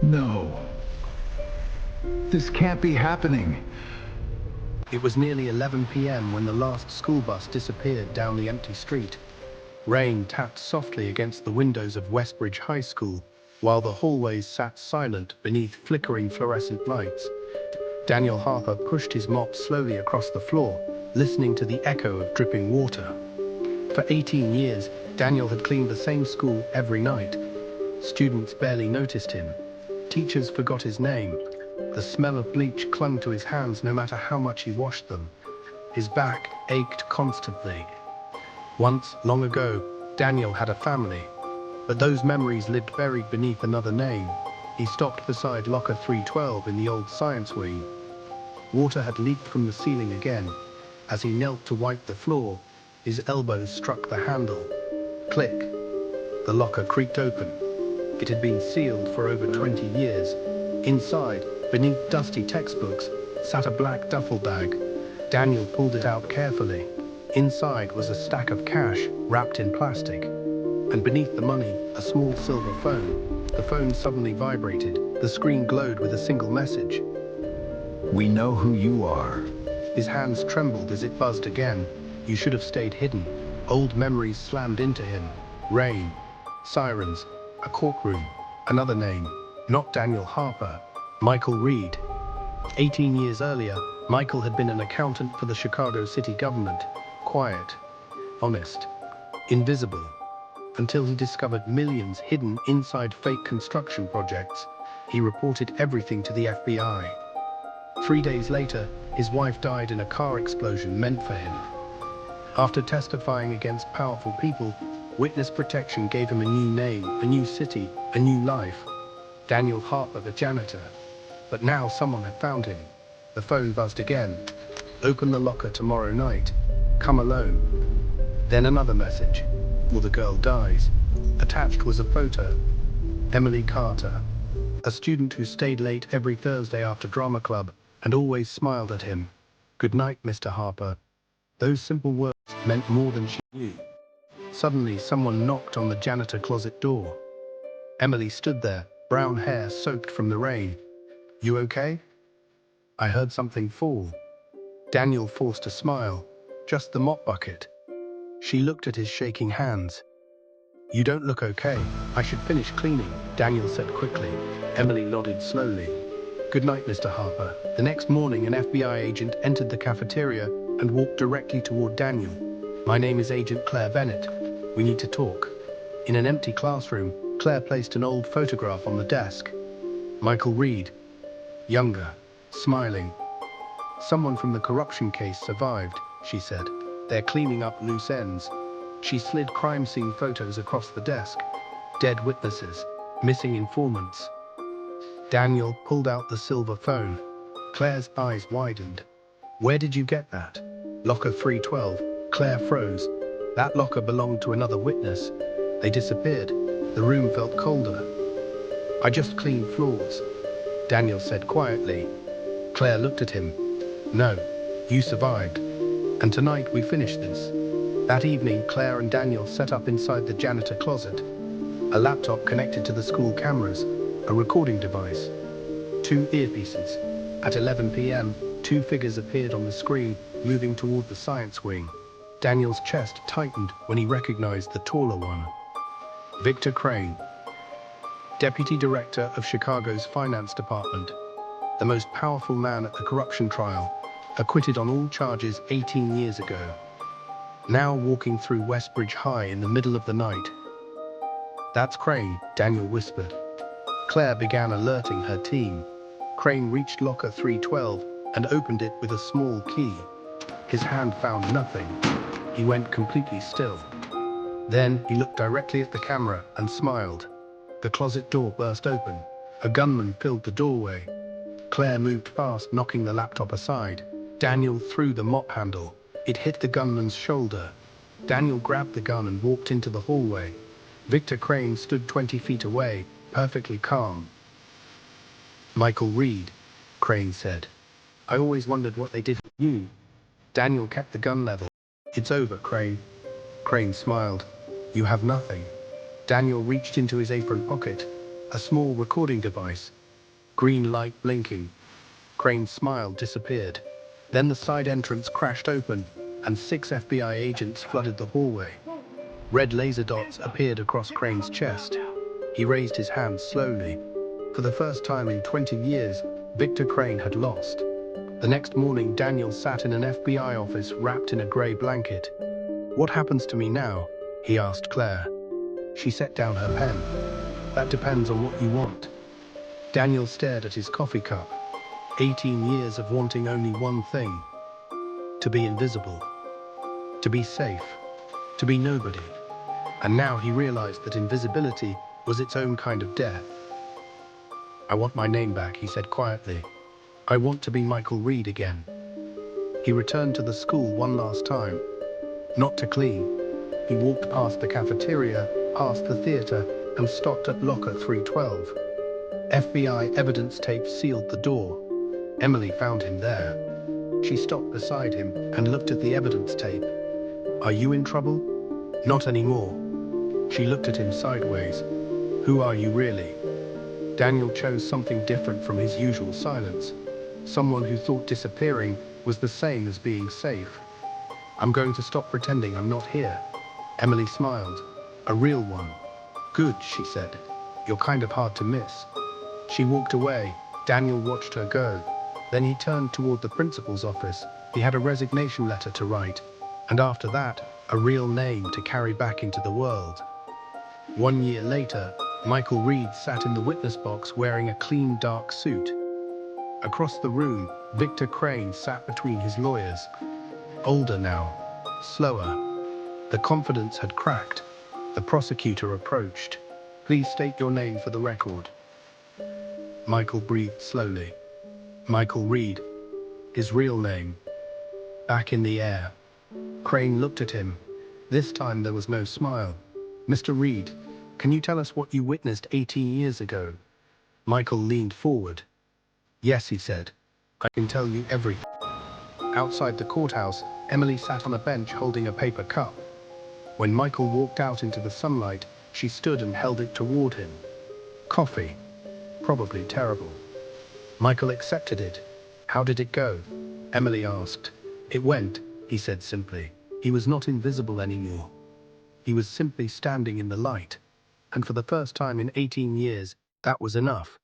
No. This can't be happening. It was nearly 11 p.m. when the last school bus disappeared down the empty street. Rain tapped softly against the windows of Westbridge High School, while the hallways sat silent beneath flickering fluorescent lights. Daniel Harper pushed his mop slowly across the floor, listening to the echo of dripping water. For 18 years, Daniel had cleaned the same school every night. Students barely noticed him. Teachers forgot his name. The smell of bleach clung to his hands no matter how much he washed them. His back ached constantly. Once, long ago, Daniel had a family, but those memories lived buried beneath another name. He stopped beside locker 312 in the old science wing. Water had leaked from the ceiling again. As he knelt to wipe the floor, his elbows struck the handle. Click. The locker creaked open. It had been sealed for over 20 years. Inside, beneath dusty textbooks, sat a black duffel bag. Daniel pulled it out carefully. Inside was a stack of cash, wrapped in plastic. And beneath the money, a small silver phone. The phone suddenly vibrated. The screen glowed with a single message. We know who you are. His hands trembled as it buzzed again. You should have stayed hidden. Old memories slammed into him. Rain, sirens, a courtroom, another name. Not Daniel Harper. Michael Reed. 18 years earlier, Michael had been an accountant for the Chicago city government. Quiet, honest, invisible. Until he discovered millions hidden inside fake construction projects. He reported everything to the FBI. 3 days later, his wife died in a car explosion meant for him. After testifying against powerful people, witness protection gave him a new name, a new city, a new life. Daniel Harper, the janitor. But now someone had found him. The phone buzzed again. Open the locker tomorrow night. Come alone. Then another message. Or the girl dies. Attached was a photo. Emily Carter. A student who stayed late every Thursday after drama club and always smiled at him. Good night, Mr. Harper. Those simple words meant more than she knew. Suddenly, someone knocked on the janitor closet door. Emily stood there, brown hair soaked from the rain. You okay? I heard something fall. Daniel forced a smile. Just the mop bucket. She looked at his shaking hands. You don't look okay. I should finish cleaning, Daniel said quickly. Emily nodded slowly. Good night, Mr. Harper. The next morning, an FBI agent entered the cafeteria and walked directly toward Daniel. My name is Agent Claire Bennett. We need to talk. In an empty classroom, Claire placed an old photograph on the desk. Michael Reed. Younger. Smiling. Someone from the corruption case survived, she said. They're cleaning up loose ends. She slid crime scene photos across the desk. Dead witnesses. Missing informants. Daniel pulled out the silver phone. Claire's eyes widened. Where did you get that? Locker 312. Claire froze. That locker belonged to another witness. They disappeared. The room felt colder. I just cleaned floors, Daniel said quietly. Claire looked at him. No, you survived. And tonight we finish this. That evening, Claire and Daniel set up inside the janitor closet. A laptop connected to the school cameras, a recording device, 2 earpieces. At 11 p.m., 2 figures appeared on the screen, moving toward the science wing. Daniel's chest tightened when he recognized the taller one. Victor Crane, Deputy Director of Chicago's Finance Department, the most powerful man at the corruption trial, acquitted on all charges 18 years ago. Now walking through Westbridge High in the middle of the night. That's Crane, Daniel whispered. Claire began alerting her team. Crane reached locker 312 and opened it with a small key. His hand found nothing. He went completely still. Then he looked directly at the camera and smiled. The closet door burst open. A gunman filled the doorway. Claire moved fast, knocking the laptop aside. Daniel threw the mop handle. It hit the gunman's shoulder. Daniel grabbed the gun and walked into the hallway. Victor Crane stood 20 feet away, perfectly calm. Michael Reed, Crane said. I always wondered what they did with you. Daniel kept the gun level. It's over, Crane. Crane smiled. You have nothing. Daniel reached into his apron pocket. A small recording device. Green light blinking. Crane's smile disappeared. Then the side entrance crashed open, and 6 FBI agents flooded the hallway. Red laser dots appeared across Crane's chest. He raised his hands slowly. For the first time in 20 years, Victor Crane had lost. The next morning, Daniel sat in an FBI office wrapped in a grey blanket. "What happens to me now?" he asked Claire. She set down her pen. "That depends on what you want." Daniel stared at his coffee cup. 18 years of wanting only one thing. To be invisible. To be safe. To be nobody. And now he realized that invisibility was its own kind of death. "I want my name back," he said quietly. "I want to be Michael Reed again." He returned to the school one last time. Not to clean. He walked past the cafeteria, past the theater, and stopped at locker 312. FBI evidence tape sealed the door. Emily found him there. She stopped beside him and looked at the evidence tape. "Are you in trouble?" "Not anymore." She looked at him sideways. "Who are you really?" Daniel chose something different from his usual silence. Someone who thought disappearing was the same as being safe. "I'm going to stop pretending I'm not here." Emily smiled. "A real one." "Good," she said. "You're kind of hard to miss." She walked away. Daniel watched her go. Then he turned toward the principal's office. He had a resignation letter to write. And after that, a real name to carry back into the world. 1 year later, Michael Reed sat in the witness box wearing a clean dark suit. Across the room, Victor Crane sat between his lawyers. Older now. Slower. The confidence had cracked. The prosecutor approached. "Please state your name for the record." Michael breathed slowly. Michael Reed. His real name. Back in the air. Crane looked at him. This time there was no smile. "Mr. Reed, can you tell us what you witnessed 18 years ago?" Michael leaned forward. "Yes," he said. "I can tell you everything." Outside the courthouse, Emily sat on a bench holding a paper cup. When Michael walked out into the sunlight, she stood and held it toward him. Coffee. Probably terrible. Michael accepted it. "How did it go?" Emily asked. "It went," he said simply. He was not invisible anymore. He was simply standing in the light. And for the first time in 18 years, that was enough.